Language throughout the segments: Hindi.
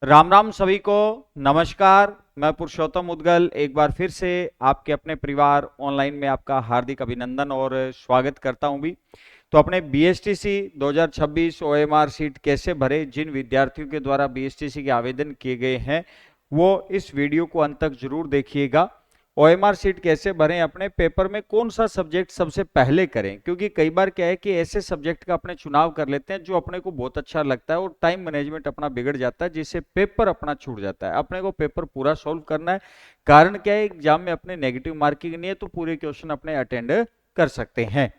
राम राम सभी को। नमस्कार। मैं पुरुषोत्तम मुदगल एक बार फिर से आपके अपने परिवार ऑनलाइन में आपका हार्दिक अभिनंदन और स्वागत करता हूं भी। तो अपने बीएसटीसी 2026 ओएमआर सीट कैसे भरे, जिन विद्यार्थियों के द्वारा बीएसटीसी के आवेदन किए गए हैं वो इस वीडियो को अंत तक जरूर देखिएगा। ओएमआर सीट कैसे भरें, अपने पेपर में कौन सा सब्जेक्ट सबसे पहले करें, क्योंकि कई बार क्या है कि ऐसे सब्जेक्ट का अपने चुनाव कर लेते हैं जो अपने को बहुत अच्छा लगता है और टाइम मैनेजमेंट अपना बिगड़ जाता है, जिससे पेपर अपना छूट जाता है। अपने को पेपर पूरा सॉल्व करना है। कारण क्या है, एग्जाम में अपने नेगेटिव मार्किंग नहीं है तो पूरे क्वेश्चन अपने अटेंड कर सकते हैं।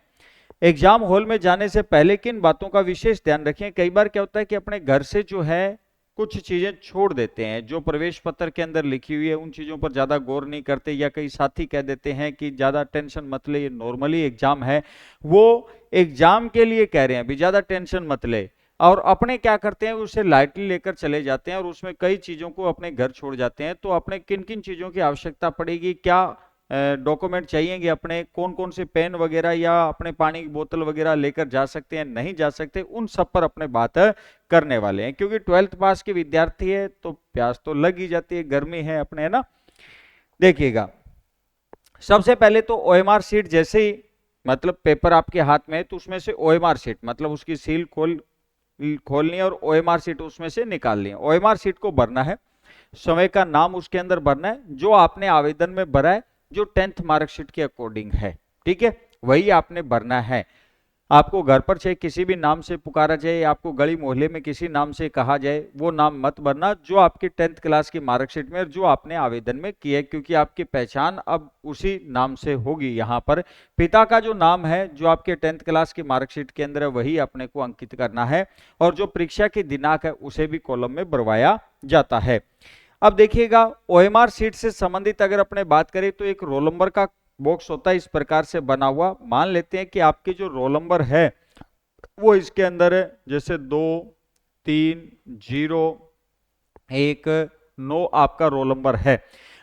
एग्जाम हॉल में जाने से पहले किन बातों का विशेष ध्यान रखें। कई बार क्या होता है कि अपने घर से जो है कुछ चीजें छोड़ देते हैं, जो प्रवेश पत्र के अंदर लिखी हुई है उन चीजों पर ज्यादा गौर नहीं करते, या कई साथी कह देते हैं कि ज्यादा टेंशन मत ले, ये नॉर्मली एग्जाम है। वो एग्जाम के लिए कह रहे हैं भी ज्यादा टेंशन मत ले, और अपने क्या करते हैं उसे लाइटली लेकर चले जाते हैं और उसमें कई चीजों को अपने घर छोड़ जाते हैं। तो अपने किन किन चीजों की आवश्यकता पड़ेगी, क्या डॉक्यूमेंट चाहिएंगे, अपने कौन कौन से पेन वगैरह या अपने पानी की बोतल वगैरह लेकर जा सकते हैं, नहीं जा सकते, उन सब पर अपने बात करने वाले हैं। क्योंकि 12th पास के विद्यार्थी है तो प्यास तो लग ही जाती है, गर्मी है अपने, है ना। देखिएगा, सबसे पहले तो ओएमआर सीट जैसे ही मतलब पेपर आपके हाथ में है तो उसमें से ओएमआर सीट मतलब उसकी सील खोलनी है और ओएमआर सीट उसमें से निकालनी है। ओएमआर सीट को भरना है, समय का नाम उसके अंदर भरना है जो आपने आवेदन में भरा है, जो 10th मार्कशीट के अकॉर्डिंग है, ठीक है, वही आपने भरना है। आपको घर पर चाहे किसी भी नाम से पुकारा जाए, आपको गली मोहल्ले में किसी नाम से कहा जाए, वो नाम मत भरना जो आपकी 10th क्लास की मार्कशीट में जो आपने आवेदन में किया है, क्योंकि आपकी पहचान अब उसी नाम से होगी। यहाँ पर पिता का जो नाम है जो आपके 10th क्लास की मार्कशीट के अंदर है वही अपने को अंकित करना है, और जो परीक्षा की दिनांक है उसे भी कॉलम में भरवाया जाता है। अब देखिएगा, ओएमआर सीट से संबंधित अगर अपने बात करें तो एक रोल नंबर का बॉक्स होता है इस प्रकार से बना हुआ। मान लेते हैं कि आपके जो रोल नंबर है वो इसके अंदर है, जैसे 2 3 0 1 9 आपका रोल नंबर है।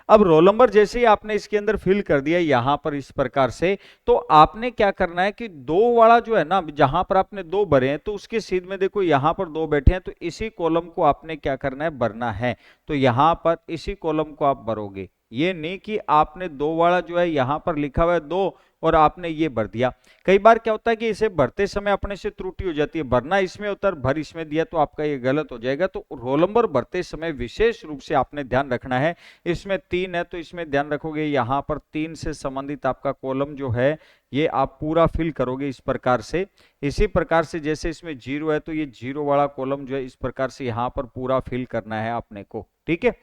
अब रोल नंबर जैसे ही आपने इसके अंदर फिल कर दिया यहां पर इस प्रकार से, तो आपने क्या करना है कि दो वाला जो है ना, जहां पर आपने दो भरे हैं तो उसके सीध में देखो यहां पर दो बैठे हैं, तो इसी कॉलम को आपने क्या करना है, भरना है। तो यहां पर इसी कॉलम को आप भरोगे, ये नहीं कि आपने दो वाला जो है यहां पर लिखा हुआ है दो और आपने ये भर दिया। कई बार क्या होता है कि इसे भरते समय अपने से त्रुटि हो जाती है, भरना इसमें होता है भर इसमें दिया, तो आपका ये गलत हो जाएगा। तो रोल नंबर भरते समय विशेष रूप से आपने ध्यान रखना है। इसमें 3 है तो इसमें ध्यान रखोगे यहां पर 3 से संबंधित आपका कॉलम जो है ये आप पूरा फिल करोगे इस प्रकार से। इसी प्रकार से जैसे इसमें 0 है तो ये 0 वाला कॉलम जो है इस प्रकार से यहां पर पूरा फिल करना है अपने को, ठीक है।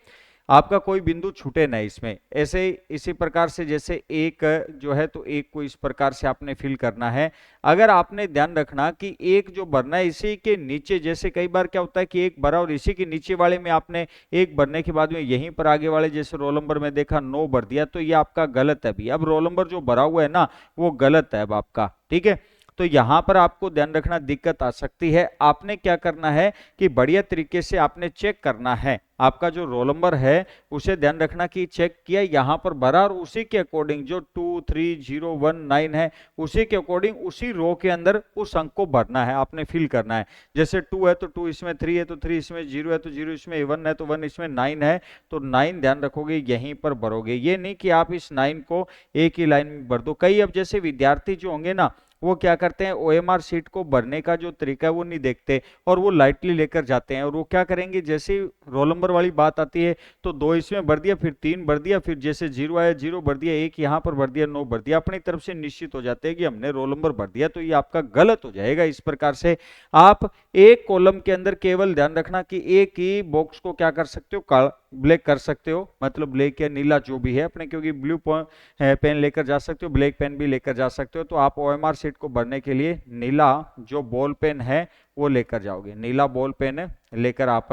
आपका कोई बिंदु छूटे नहीं इसमें। ऐसे इसी प्रकार से जैसे एक जो है तो एक को इस प्रकार से आपने फिल करना है। अगर आपने ध्यान रखना कि एक जो भरना है इसी के नीचे, जैसे कई बार क्या होता है कि एक भरा और इसी के नीचे वाले में आपने एक भरने के बाद में यहीं पर आगे वाले जैसे रोल नंबर में देखा 9 भर दिया, तो ये आपका गलत है। अभी अब रोल नंबर जो भरा हुआ है ना वो गलत है अब आपका, ठीक है। तो यहां पर आपको ध्यान रखना दिक्कत आ सकती है। आपने क्या करना है कि बढ़िया तरीके से आपने चेक करना है, आपका जो रोल नंबर है उसे ध्यान रखना कि चेक किया यहां पर भरा, और उसी के अकॉर्डिंग जो 23019 है उसी के अकॉर्डिंग उसी रो के अंदर उस अंक को भरना है, आपने फिल करना है। जैसे 2 है तो 2 इसमें, 3 है तो 3 इसमें, 0 है तो 0 इसमें, 1 है तो 1 इसमें, 9 है तो 9 ध्यान रखोगे यहीं पर भरोगे। ये नहीं कि आप इस 9 को एक ही लाइन में भर दो। कई अब जैसे विद्यार्थी जो होंगे ना वो क्या करते हैं, ओएमआर सीट को भरने का जो तरीका है वो नहीं देखते और वो लाइटली लेकर जाते हैं, और वो क्या करेंगे, जैसे ही रोल नंबर वाली बात आती है तो 2 इसमें भर दिया, फिर 3 भर दिया, फिर जैसे 0 आया 0 भर दिया, 1 यहाँ पर भर दिया, 9 भर दिया, अपनी तरफ से निश्चित हो जाते हैं कि हमने रोल नंबर भर दिया, तो ये आपका गलत हो जाएगा। इस प्रकार से आप एक कॉलम के अंदर केवल ध्यान रखना कि एक ही बॉक्स को क्या कर सकते हो, ब्लैक कर सकते हो, मतलब ब्लैक या नीला जो भी है अपने, क्योंकि ब्लू पेन लेकर जा सकते हो, ब्लैक पेन भी लेकर जा सकते हो। तो आप ओएमआर सीट को भरने के लिए नीला जो बॉल पेन है वो लेकर जाओगे, नीला बॉल पेन लेकर आप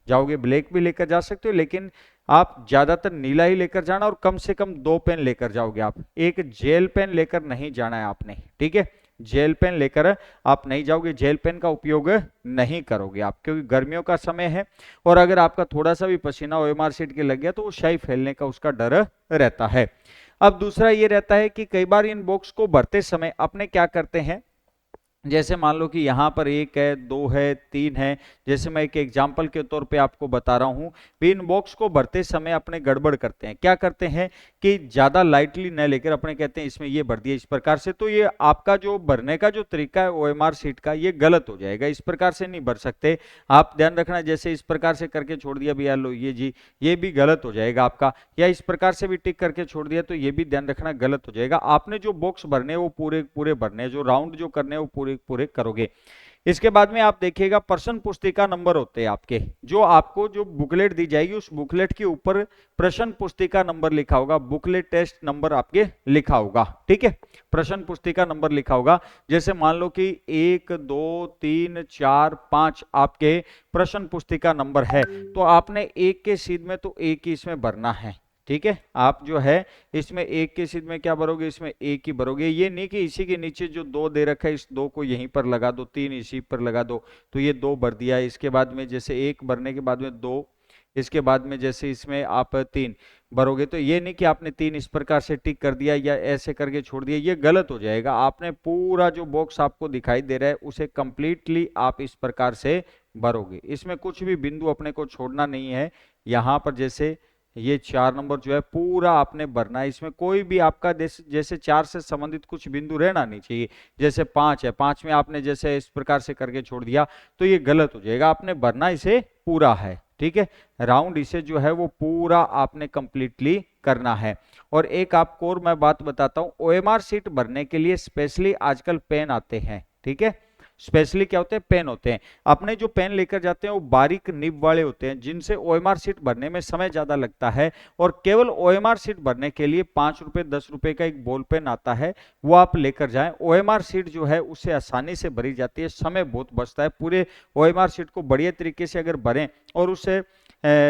जाओगे। ब्लैक भी लेकर जा सकते हो लेकिन आप ज्यादातर नीला ही लेकर जाना, और कम से कम 2 पेन लेकर जाओगे आप। एक जेल पेन लेकर नहीं जाना है आपने, ठीक है। जेल पेन लेकर आप नहीं जाओगे, जेल पेन का उपयोग नहीं करोगे आप, क्योंकि गर्मियों का समय है और अगर आपका थोड़ा सा भी पसीना ओएमआर सीट के लग गया तो वो शाही फैलने का उसका डर रहता है। अब दूसरा ये रहता है कि कई बार इन बॉक्स को भरते समय अपने क्या करते हैं जैसे मान लो कि यहाँ पर 1 है, 2 है, 3 है। जैसे मैं एक एग्जाम्पल के तौर पे आपको बता रहा हूँ। इन बॉक्स को भरते समय अपने गड़बड़ करते हैं, क्या करते हैं कि ज्यादा लाइटली न लेकर अपने कहते हैं इसमें ये भर दिया इस प्रकार से, तो ये आपका जो भरने का जो तरीका है ओएमआर शीट का, ये गलत हो जाएगा। इस प्रकार से नहीं भर सकते। आप ध्यान रखना, जैसे इस प्रकार से करके छोड़ दिया भैया लो ये जी, ये भी गलत हो जाएगा आपका। या इस प्रकार से भी टिक करके छोड़ दिया तो ये भी ध्यान रखना गलत हो जाएगा। आपने जो बॉक्स भरने वो पूरे पूरे भरने, जो राउंड जो करने वो पूरे पूरे करोगे। इसके बाद में आप देखिएगा प्रश्न पुस्तिका नंबर होते हैं आपके, जो आपको जो बुकलेट दी जाएगी उस बुकलेट के ऊपर प्रश्न पुस्तिका नंबर लिखा होगा, बुकलेट टेस्ट नंबर आपके लिखा होगा। ठीक है, प्रश्न पुस्तिका नंबर लिखा होगा। जैसे मान लो कि 1 2 3 4 5 आपके प्रश्न पुस्तिका नंबर है, तो आपने एक के सीध में तो एक ही इसमें भरना है। ठीक है, आप जो है इसमें एक के सीध में क्या भरोगे, इसमें एक ही भरोगे। ये नहीं कि इसी के नीचे जो 2 दे रखा है इस 2 को यहीं पर लगा दो, 3 इसी पर लगा दो, तो ये 2 भर दिया। इसके बाद में जैसे 1 भरने के बाद में 2, इसके बाद में जैसे इसमें आप 3 भरोगे, तो ये नहीं कि आपने 3 इस प्रकार से टिक कर दिया या ऐसे करके छोड़ दिया, ये गलत हो जाएगा। आपने पूरा जो बॉक्स आपको दिखाई दे रहा है उसे कंप्लीटली आप इस प्रकार से भरोगे। इसमें कुछ भी बिंदु अपने को छोड़ना नहीं है। यहाँ पर जैसे ये 4 नंबर जो है पूरा आपने भरना है। इसमें कोई भी आपका जैसे 4 से संबंधित कुछ बिंदु रहना नहीं चाहिए। जैसे 5 है, 5 में आपने जैसे इस प्रकार से करके छोड़ दिया तो ये गलत हो जाएगा। आपने भरना इसे पूरा है। ठीक है, राउंड इसे जो है वो पूरा आपने कंप्लीटली करना है। और एक आपको और मैं बात बताता हूं, ओएमआर शीट भरने के लिए स्पेशली आजकल पेन आते हैं। ठीक है, स्पेशली क्या होते हैं, पेन होते हैं। अपने जो पेन लेकर जाते हैं वो बारीक निब वाले होते हैं, जिनसे ओएमआर शीट भरने में समय ज्यादा लगता है। और केवल ओएमआर शीट भरने के लिए 5 रुपए 10 रुपए का एक बॉल पेन आता है, वो आप लेकर जाएं। ओएमआर शीट जो है उससे आसानी से भरी जाती है, समय बहुत बचता है। पूरे ओएमआर शीट को बढ़िया तरीके से अगर भरें और उससे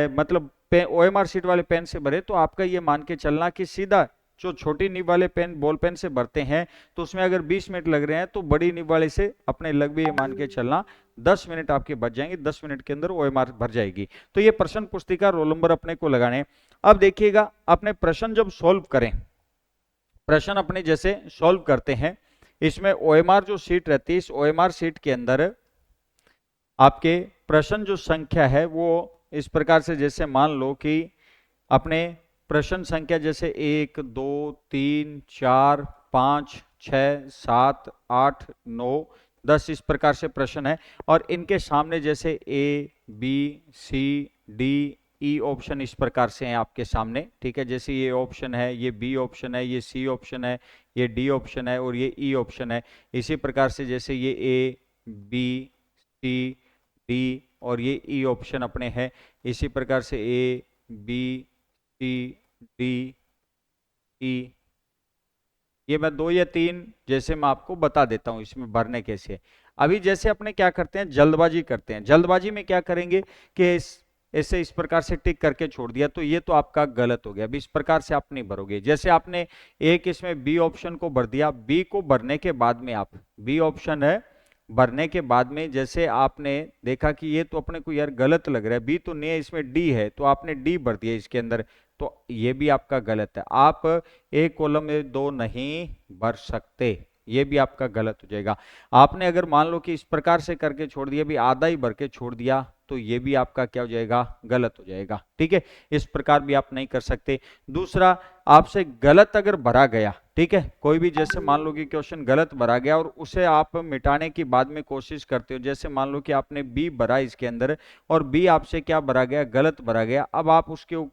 मतलब ओएमआर शीट वाले पेन से भरे, तो आपका ये मान के चलना कि सीधा जो छोटी निब वाले पेन बॉल पेन से भरते हैं तो उसमें अगर 20 मिनट लग रहे हैं, तो बड़ी निब वाले से अपने लग भी ये मान के चलना 10 मिनट आपके बच जाएंगे। 10 मिनट के अंदर ओएमआर भर जाएगी। तो ये प्रश्न पुस्तिका रोल नंबर अपने को लगाने। अब देखिएगा, अपने प्रश्न जब सॉल्व करें, प्रश्न अपने जैसे सॉल्व करते हैं, इसमें ओएमआर जो शीट रहती है, इस ओएमआर शीट के अंदर आपके प्रश्न जो संख्या है वो इस प्रकार से, जैसे मान लो कि अपने प्रश्न संख्या जैसे 1 2 3 4 5 6 7 8 9 10 इस प्रकार से प्रश्न है। और इनके सामने जैसे A B C D E option इस प्रकार से हैं आपके सामने। ठीक है, जैसे ये ऑप्शन है, ये बी ऑप्शन है, ये सी ऑप्शन है, ये डी ऑप्शन है और ये ई ऑप्शन है। इसी प्रकार से जैसे ये ए बी सी डी और ये ई ऑप्शन अपने हैं। इसी प्रकार से ए बी सी डी ई, ये मैं 2 या 3 जैसे मैं आपको बता देता हूं इसमें भरने कैसे। अभी जैसे अपने क्या करते हैं, जल्दबाजी करते हैं। जल्दबाजी में क्या करेंगे कि ऐसे इस प्रकार से टिक करके छोड़ दिया, तो ये तो आपका गलत हो गया। अभी इस प्रकार से आप नहीं भरोगे। जैसे आपने एक इसमें बी ऑप्शन को भर दिया, बी को भरने के बाद में आप बी ऑप्शन है भरने के बाद में जैसे आपने देखा कि ये तो अपने को यार गलत लग रहा है, बी तो नहीं है इसमें डी है, तो आपने डी भर दिया इसके अंदर, तो ये भी आपका गलत है। आप एक कॉलम में 2 नहीं भर सकते, ये भी आपका गलत हो जाएगा। आपने अगर मान लो कि इस प्रकार से करके छोड़ दिया, भी आधा ही भर के छोड़ दिया, तो ये भी आपका क्या हो जाएगा, गलत हो जाएगा। ठीक है, इस प्रकार भी आप नहीं कर सकते। दूसरा, आपसे गलत अगर भरा गया, ठीक है, कोई भी जैसे मान लो कि क्वेश्चन गलत भरा गया और उसे आप मिटाने की बाद में कोशिश करते हो, जैसे मान लो कि आपने बी भरा इसके अंदर और बी आपसे क्या भरा गया, गलत भरा गया। अब आप उसके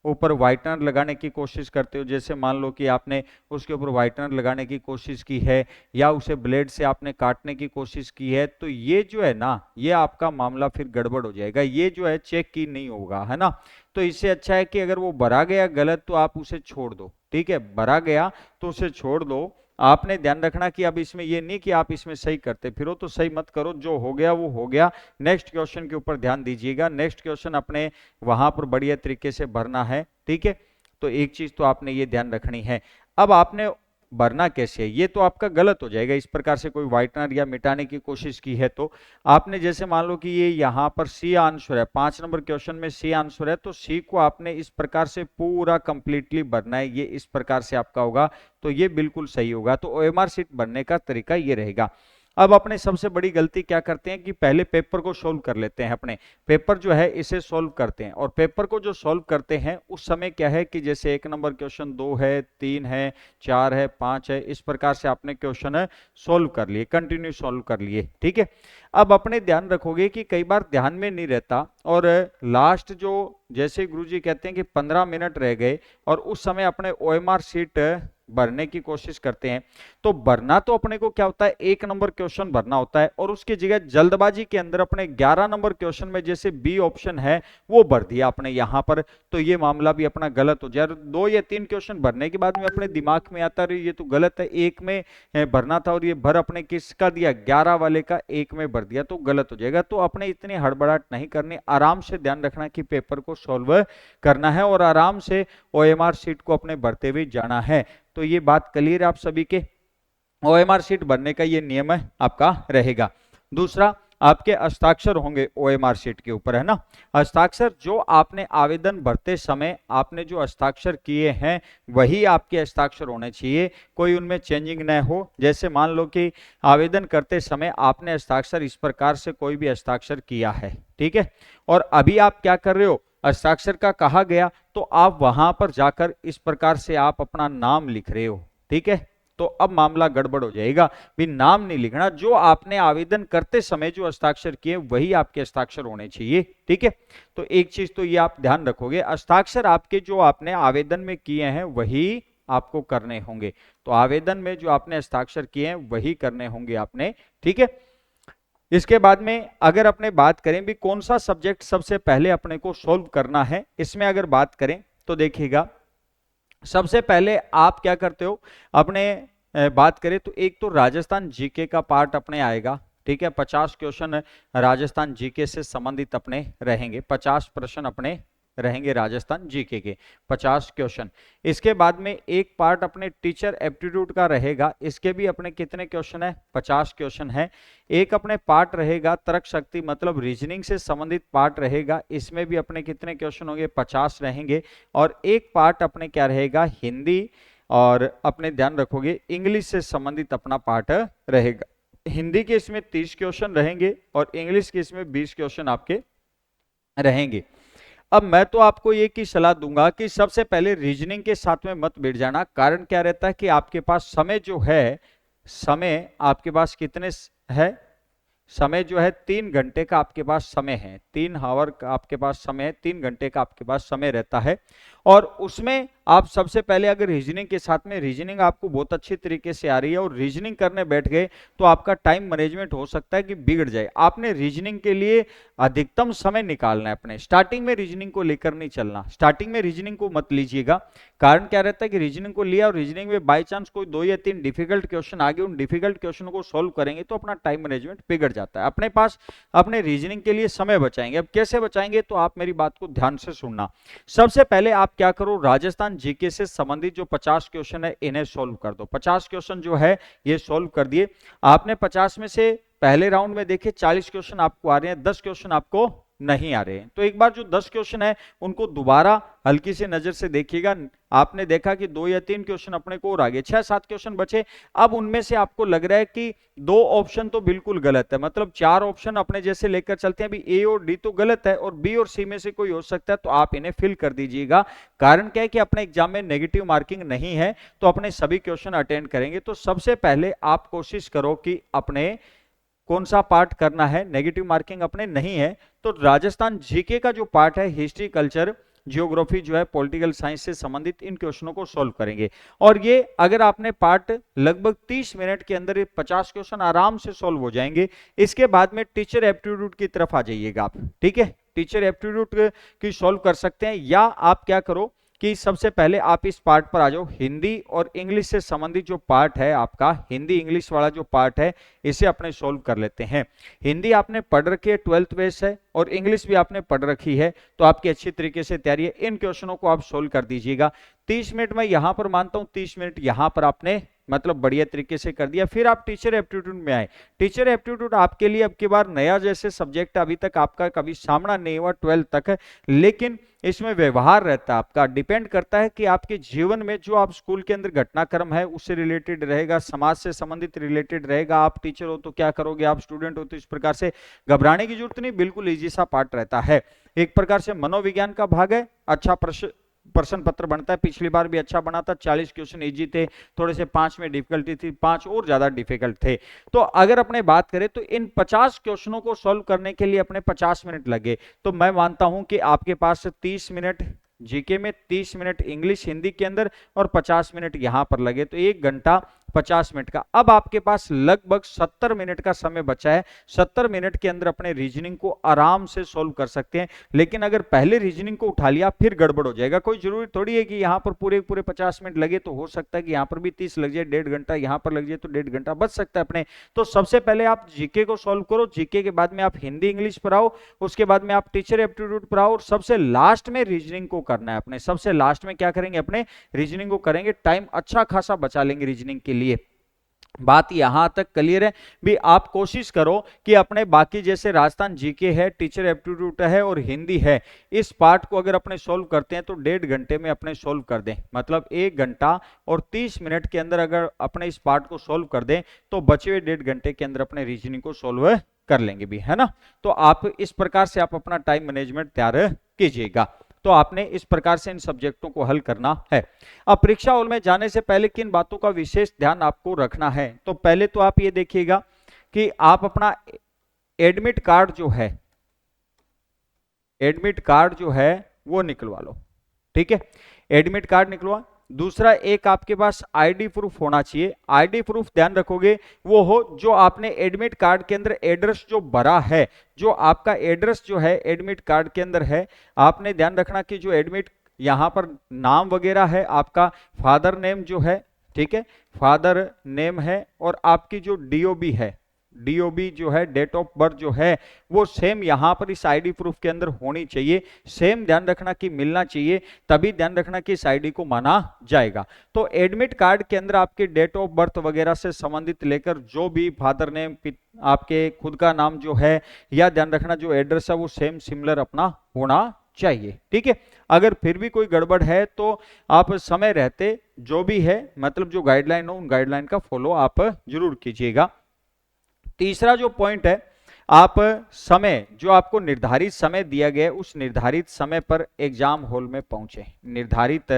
ऊपर व्हाइटनर लगाने की कोशिश करते हो, जैसे मान लो कि आपने उसके ऊपर व्हाइटनर लगाने की कोशिश की है या उसे ब्लेड से आपने काटने की कोशिश की है, तो ये जो है ना, ये आपका मामला फिर गड़बड़ हो जाएगा। ये जो है चेक की नहीं होगा, है ना। तो इससे अच्छा है कि अगर वो भरा गया गलत तो आप उसे छोड़ दो। ठीक है, भरा गया तो उसे छोड़ दो। आपने ध्यान रखना कि अब इसमें ये नहीं कि आप इसमें सही करते फिरो, तो सही मत करो, जो हो गया वो हो गया। नेक्स्ट क्वेश्चन के ऊपर ध्यान दीजिएगा। नेक्स्ट क्वेश्चन अपने वहां पर बढ़िया तरीके से भरना है। ठीक है, तो एक चीज तो आपने ये ध्यान रखनी है। अब आपने भरना कैसे है, ये तो आपका गलत हो जाएगा। इस प्रकार से कोई व्हाइटनर या मिटाने की कोशिश की है तो आपने जैसे मान लो कि ये यहाँ पर सी आंसर है, 5 नंबर क्वेश्चन में सी आंसर है, तो सी को आपने इस प्रकार से पूरा कंप्लीटली भरना है। ये इस प्रकार से आपका होगा, तो ये बिल्कुल सही होगा। तो ओएमआर शीट भरने का तरीका ये रहेगा। अब अपने सबसे बड़ी गलती क्या करते हैं कि पहले पेपर को सोल्व कर लेते हैं, अपने पेपर जो है इसे सोल्व करते हैं, और पेपर को जो सोल्व करते हैं उस समय क्या है कि जैसे 1 नंबर क्वेश्चन 2 है, 3 है, 4 है, 5 है, इस प्रकार से आपने क्वेश्चन सोल्व कर लिए, कंटिन्यू सोल्व कर लिए, ठीक है। अब अपने ध्यान रखोगे कि कई बार ध्यान में नहीं रहता, और लास्ट जो जैसे गुरुजी कहते हैं कि 15 मिनट रह गए और उस समय अपने ओएमआर शीट भरने की कोशिश करते हैं, तो भरना तो अपने को क्या होता है, 1 नंबर क्वेश्चन भरना होता है, और उसकी जगह जल्दबाजी के अंदर अपने 11 नंबर क्वेश्चन में जैसे बी ऑप्शन है वो भर दिया अपने यहां पर, तो ये मामला भी अपना गलत हो जाए। 2 या 3 क्वेश्चन भरने के बाद में अपने दिमाग में आता है ये तो गलत है, 1 में भरना था और ये भर अपने किसका दिया, 11 वाले का 1 में भर दिया, तो गलत हो जाएगा। तो अपने इतनी हड़बड़ाहट नहीं करनी, आराम से ध्यान रखना कि पेपर को सॉल्व करना है और आराम से ओएमआर शीट को अपने भरते हुए जाना है। तो ये बात क्लियर है आप सभी के, ओएमआर शीट भरने का ये नियम है आपका रहेगा। दूसरा, आपके हस्ताक्षर होंगे ओएमआर शीट के ऊपर, है ना। हस्ताक्षर जो आपने आवेदन भरते समय आपने जो हस्ताक्षर किए हैं वही आपके हस्ताक्षर होने चाहिए, कोई उनमें चेंजिंग न हो। जैसे मान लो कि आवेदन करते समय आपने हस्ताक्षर इस प्रकार से कोई भी हस्ताक्षर किया है, ठीक है, और अभी आप क्या कर रहे हो, हस्ताक्षर का कहा गया तो आप वहां पर जाकर इस प्रकार से आप अपना नाम लिख रहे हो, ठीक है, तो अब मामला गड़बड़ हो जाएगा। भी नाम नहीं लिखना, जो आपने आवेदन करते समय जो हस्ताक्षर किए वही आपके हस्ताक्षर होने चाहिए, ठीक है। तो एक चीज तो ये आप ध्यान रखोगे, हस्ताक्षर आपके जो आपने आवेदन में किए हैं वही आपको करने होंगे, तो आवेदन में जो आपने हस्ताक्षर किए हैं वही करने होंगे आपने, ठीक है। इसके बाद में अगर अपने बात करें भी कौन सा सब्जेक्ट सबसे पहले अपने को सोल्व करना है, इसमें अगर बात करें तो देखिएगा सबसे पहले आप क्या करते हो, अपने बात करें तो एक तो राजस्थान जीके का पार्ट अपने आएगा, ठीक है, 50 क्वेश्चन राजस्थान जीके से संबंधित अपने रहेंगे, 50 प्रश्न अपने रहेंगे राजस्थान जीके के 50 क्वेश्चन। इसके बाद में एक पार्ट अपने टीचर एप्टीट्यूड का रहेगा, इसके भी अपने कितने क्वेश्चन है, 50 क्वेश्चन है। एक अपने पार्ट रहेगा तर्क शक्ति मतलब रीजनिंग से संबंधित पार्ट रहेगा, इसमें भी अपने कितने क्वेश्चन होंगे, 50 रहेंगे। और एक पार्ट अपने क्या रहेगा, हिंदी, और अपने ध्यान रखोगे इंग्लिश से संबंधित अपना पार्ट रहेगा। हिंदी के इसमें 30 क्वेश्चन रहेंगे और इंग्लिश के इसमें 20 क्वेश्चन आपके रहेंगे। अब मैं तो आपको ये की सलाह दूंगा कि सबसे पहले रीजनिंग के साथ में मत बैठ जाना, कारण क्या रहता है कि आपके पास समय जो है, समय आपके पास कितने है, समय जो है 3 घंटे का आपके पास समय है, 3 आवर का आपके पास समय है, 3 घंटे का आपके पास समय रहता है। और उसमें आप सबसे पहले अगर रीजनिंग के साथ में, रीजनिंग आपको बहुत अच्छी तरीके से आ रही है और रीजनिंग करने बैठ गए तो आपका टाइम मैनेजमेंट हो सकता है कि बिगड़ जाए। आपने रीजनिंग के लिए अधिकतम समय निकालना है अपने, स्टार्टिंग में रीजनिंग को लेकर नहीं चलना, स्टार्टिंग में रीजनिंग को मत लीजिएगा। कारण क्या रहता है कि रीजनिंग को लिया और रीजनिंग में बाई चांस कोई 2 या 3 डिफिकल्ट क्वेश्चन आ गए, उन डिफिकल्ट क्वेश्चन को सोल्व करेंगे तो अपना टाइम मैनेजमेंट बिगड़ जाता है। अपने पास अपने रीजनिंग के लिए समय बचाएंगे। अब कैसे बचाएंगे, तो आप मेरी बात को ध्यान से सुनना। सबसे पहले आप क्या करो, राजस्थान जीके से संबंधित जो 50 क्वेश्चन है इन्हें सोल्व कर दो। 50 क्वेश्चन जो है ये सोल्व कर दिए आपने। 50 में से पहले राउंड में देखे 40 क्वेश्चन आपको आ रहे हैं, 10 क्वेश्चन आपको नहीं आ रहे हैं, तो एक बार जो 10 क्वेश्चन है उनको दोबारा हल्की से नजर से देखिएगा। आपने देखा कि 2 या 3 क्वेश्चन अपने को और आगे 6-7 क्वेश्चन बचे। अब उनमें से आपको लग रहा है कि 2 ऑप्शन तो बिल्कुल गलत है, मतलब 4 ऑप्शन अपने जैसे लेकर चलते हैं, अभी ए और डी तो गलत है और बी और सी में से कोई हो सकता है, तो आप इन्हें फिल कर दीजिएगा। कारण क्या है कि अपने एग्जाम में नेगेटिव मार्किंग नहीं है, तो अपने सभी क्वेश्चन अटेंड करेंगे। तो सबसे पहले आप कोशिश करो कि अपने कौन सा पार्ट करना है, नेगेटिव मार्किंग अपने नहीं है, तो राजस्थान जीके का जो पार्ट है, हिस्ट्री, कल्चर, जियोग्राफी जो है, पॉलिटिकल साइंस से संबंधित इन क्वेश्चनों को सॉल्व करेंगे। और ये अगर आपने पार्ट लगभग 30 मिनट के अंदर 50 क्वेश्चन आराम से सॉल्व हो जाएंगे। इसके बाद में टीचर एप्टीट्यूड की तरफ आ जाइएगा आप, ठीक है, टीचर एप्टीट्यूड की सॉल्व कर सकते हैं, या आप क्या करो कि सबसे पहले आप इस पार्ट पर आ जाओ, हिंदी और इंग्लिश से संबंधित जो पार्ट है आपका, हिंदी इंग्लिश वाला जो पार्ट है इसे अपने सोल्व कर लेते हैं। हिंदी आपने पढ़ रखी है, 12th बेस है, और इंग्लिश भी आपने पढ़ रखी है, तो आपकी अच्छी तरीके से तैयारी है। इन क्वेश्चनों को आप सोल्व कर दीजिएगा। 30 मिनट में यहां पर मानता हूं, 30 मिनट यहां पर आपने मतलब बढ़िया तरीके से कर दिया। फिर आप टीचर एप्टीट्यूड में आए। टीचर एप्टीट्यूड आपके लिए अब की बार नया जैसे सब्जेक्ट अभी तक आपका कभी सामना नहीं हुआ 12th तक, लेकिन इसमें व्यवहार रहता है आपका, डिपेंड करता है कि आपके जीवन में जो आप स्कूल के अंदर घटनाक्रम है उससे रिलेटेड रहेगा, समाज से संबंधित रिलेटेड रहेगा। आप टीचर हो तो क्या करोगे, आप स्टूडेंट हो तो इस प्रकार से घबराने की जरूरत नहीं, बिल्कुल इजी सा पार्ट रहता है। एक प्रकार से मनोविज्ञान का भाग है। अच्छा प्रश्न पत्र बनता है, पिछली बार भी अच्छा बना था, 40 क्वेश्चन इजी थे, थोड़े से 5 में डिफिकल्टी थी, 5 और ज्यादा डिफिकल्ट थे। तो अगर अपने बात करें तो इन 50 क्वेश्चनों को सॉल्व करने के लिए अपने 50 मिनट लगे, तो मैं मानता हूं कि आपके पास 30 मिनट जीके में, 30 मिनट इंग्लिश हिंदी के अंदर और 50 मिनट यहां पर लगे, तो 1 घंटा 50 मिनट का। अब आपके पास लगभग 70 मिनट का समय बचा है। 70 मिनट के अंदर अपने रीजनिंग को आराम से सोल्व कर सकते हैं। लेकिन अगर पहले रीजनिंग को उठा लिया फिर गड़बड़ हो जाएगा। कोई जरूरी थोड़ी है कि यहां पर पूरे पूरे 50 मिनट लगे, तो हो सकता है कि यहां पर भी 30 लग जाए, 1.5 घंटा यहां पर लग जाए, तो 1.5 घंटा बच सकता है अपने। तो सबसे पहले आप जीके को सोल्व करो, जीके के बाद में आप हिंदी इंग्लिश पर आओ, उसके बाद में आप टीचर एप्टीट्यूड पर आओ, और सबसे लास्ट में रीजनिंग को करना है अपने। सबसे लास्ट में क्या करेंगे, अपने रीजनिंग को करेंगे। टाइम अच्छा खासा बचा लेंगे रीजनिंग के लिए। बात यहां तक क्लियर है भी। आप कोशिश करो कि अपने बाकी जैसे राजस्थान जीके है, टीचर एप्टीट्यूड है और हिंदी है, इस पार्ट को अगर अपने सोल्व करते हैं तो 1.5 घंटे में अपने सोल्व कर दें। मतलब 1 घंटा और 30 मिनट के अंदर अगर अपने इस पार्ट को सोल्व कर दें तो बचे हुए 1.5 घंटे के अंदर अपने रीजनिंग को सोल्व कर लेंगे भी, है ना। तो आप इस प्रकार से आप अपना टाइम मैनेजमेंट तैयार कीजिएगा। तो आपने इस प्रकार से इन सब्जेक्टों को हल करना है। अब परीक्षा हॉल में जाने से पहले किन बातों का विशेष ध्यान आपको रखना है, तो पहले तो आप ये देखिएगा कि आप अपना एडमिट कार्ड जो है, एडमिट कार्ड जो है वो निकलवा लो, ठीक है। एडमिट कार्ड निकलवा। दूसरा, एक आपके पास आईडी प्रूफ होना चाहिए। आईडी प्रूफ ध्यान रखोगे वो हो जो आपने एडमिट कार्ड के अंदर एड्रेस जो भरा है, जो आपका एड्रेस जो है एडमिट कार्ड के अंदर है, आपने ध्यान रखना कि जो एडमिट यहां पर नाम वगैरह है, आपका फादर नेम जो है, ठीक है, फादर नेम है, और आपकी जो डीओबी है, डीओबी जो है, डेट ऑफ बर्थ जो है, वो सेम यहां पर इस आईडी प्रूफ के अंदर होनी चाहिए। सेम ध्यान रखना कि मिलना चाहिए, तभी ध्यान रखना कि इस आईडी को माना जाएगा। तो एडमिट कार्ड के अंदर आपके डेट ऑफ बर्थ वगैरह से संबंधित लेकर जो भी फादर नेम, आपके खुद का नाम जो है, या ध्यान रखना जो एड्रेस है वो सेम सिमिलर अपना होना चाहिए, ठीक है। अगर फिर भी कोई गड़बड़ है तो आप समय रहते जो भी है, मतलब जो गाइडलाइन हो उन गाइडलाइन का फॉलो आप जरूर कीजिएगा। तीसरा जो पॉइंट है, आप समय, जो आपको निर्धारित समय दिया गया है उस निर्धारित समय पर एग्जाम हॉल में पहुंचे। निर्धारित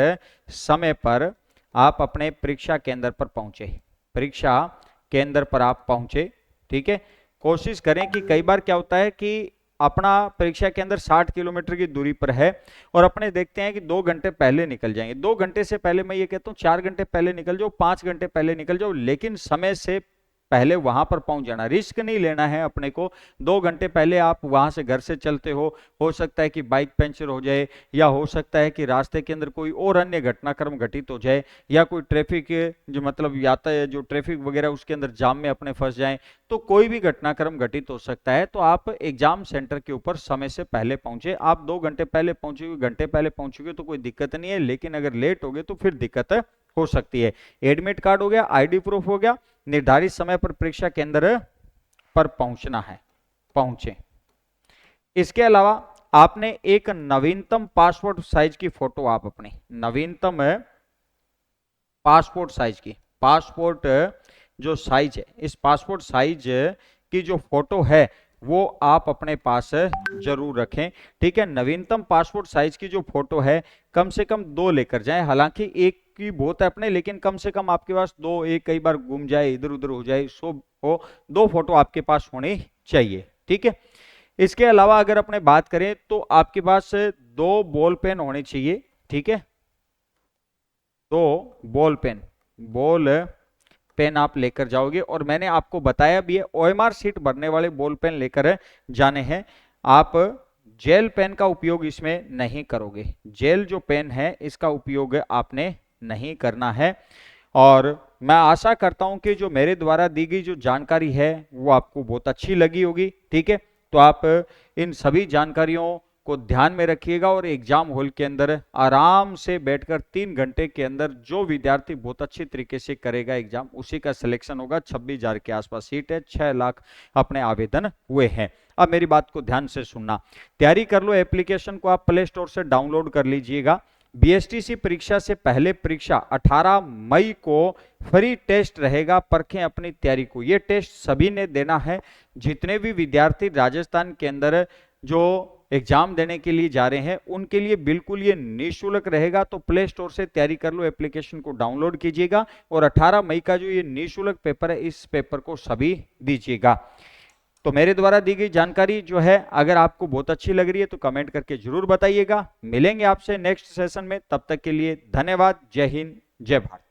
समय पर आप अपने परीक्षा केंद्र पर पहुंचे, परीक्षा केंद्र पर आप पहुंचे, ठीक है। कोशिश करें कि कई बार क्या होता है कि अपना परीक्षा के अंदर 60 किलोमीटर की दूरी पर है और अपने देखते हैं कि 2 घंटे पहले निकल जाएंगे। 2 घंटे से पहले मैं ये कहता हूँ 4 घंटे पहले निकल जाओ, 5 घंटे पहले निकल जाओ, लेकिन समय से पहले वहां पर पहुंच जाना। रिस्क नहीं लेना है अपने को। 2 घंटे पहले आप वहां से घर से चलते हो सकता है कि बाइक पंचर हो जाए, या हो सकता है कि रास्ते के अंदर कोई और अन्य घटनाक्रम घटित हो जाए, या कोई ट्रैफिक जो मतलब यातायात जो ट्रैफिक वगैरह उसके अंदर जाम में अपने फंस जाएं, तो कोई भी घटनाक्रम घटित हो सकता है। तो आप एग्जाम सेंटर के ऊपर समय से पहले पहुंचे। आप 2 घंटे पहले पहुंचोगे, घंटे पहले पहुंचोगे तो कोई दिक्कत नहीं है, लेकिन अगर लेट हो गए तो फिर दिक्कत हो सकती है। एडमिट कार्ड हो गया, आईडी प्रूफ हो गया, निर्धारित समय पर परीक्षा केंद्र पर पहुंचना है, पहुंचे। इसके अलावा आपने एक नवीनतम पासपोर्ट साइज की फोटो, आप अपनी नवीनतम पासपोर्ट साइज की, पासपोर्ट जो साइज है, इस पासपोर्ट साइज की जो फोटो है वो आप अपने पास जरूर रखें, ठीक है। नवीनतम पासपोर्ट साइज की जो फोटो है कम से कम 2 लेकर जाएं। हालांकि एक की बहुत है अपने, लेकिन कम से कम आपके पास 2, एक कई बार गुम जाए, इधर उधर हो जाए, सो हो 2 फोटो आपके पास होनी चाहिए, ठीक है। इसके अलावा अगर अपने बात करें तो आपके पास 2 बॉल पेन होने चाहिए, ठीक है। 2 बॉल पेन आप लेकर जाओगे, और मैंने आपको बताया भी है ओएमआर शीट भरने वाले बॉल पेन लेकर जाने हैं। आप जेल पेन का उपयोग इसमें नहीं करोगे। जेल जो पेन है इसका उपयोग आपने नहीं करना है। और मैं आशा करता हूं कि जो मेरे द्वारा दी गई जो जानकारी है वो आपको बहुत अच्छी लगी होगी, ठीक है। तो आप इन सभी जानकारियों को ध्यान में रखिएगा और एग्जाम हॉल के अंदर आराम से बैठकर 3 घंटे के अंदर जो विद्यार्थी बहुत अच्छी तरीके से करेगा एग्जाम, उसी का सिलेक्शन होगा। 26,000 के आसपास सीट है, 6 लाख अपने आवेदन हुए हैं। अब मेरी बात को ध्यान से सुनना, तैयारी कर लो। एप्लीकेशन को आप प्ले स्टोर से डाउनलोड कर लीजिएगा। बीएसटीसी परीक्षा से पहले परीक्षा 18 मई को फ्री टेस्ट रहेगा, परखें अपनी तैयारी को। यह टेस्ट सभी ने देना है, जितने भी विद्यार्थी राजस्थान के अंदर जो एग्जाम देने के लिए जा रहे हैं उनके लिए बिल्कुल ये निःशुल्क रहेगा। तो प्ले स्टोर से तैयारी कर लो, एप्लीकेशन को डाउनलोड कीजिएगा और 18 मई का जो ये निःशुल्क पेपर है, इस पेपर को सभी दीजिएगा। तो मेरे द्वारा दी गई जानकारी जो है अगर आपको बहुत अच्छी लग रही है तो कमेंट करके जरूर बताइएगा। मिलेंगे आपसे नेक्स्ट सेशन में, तब तक के लिए धन्यवाद। जय हिंद, जय भारत।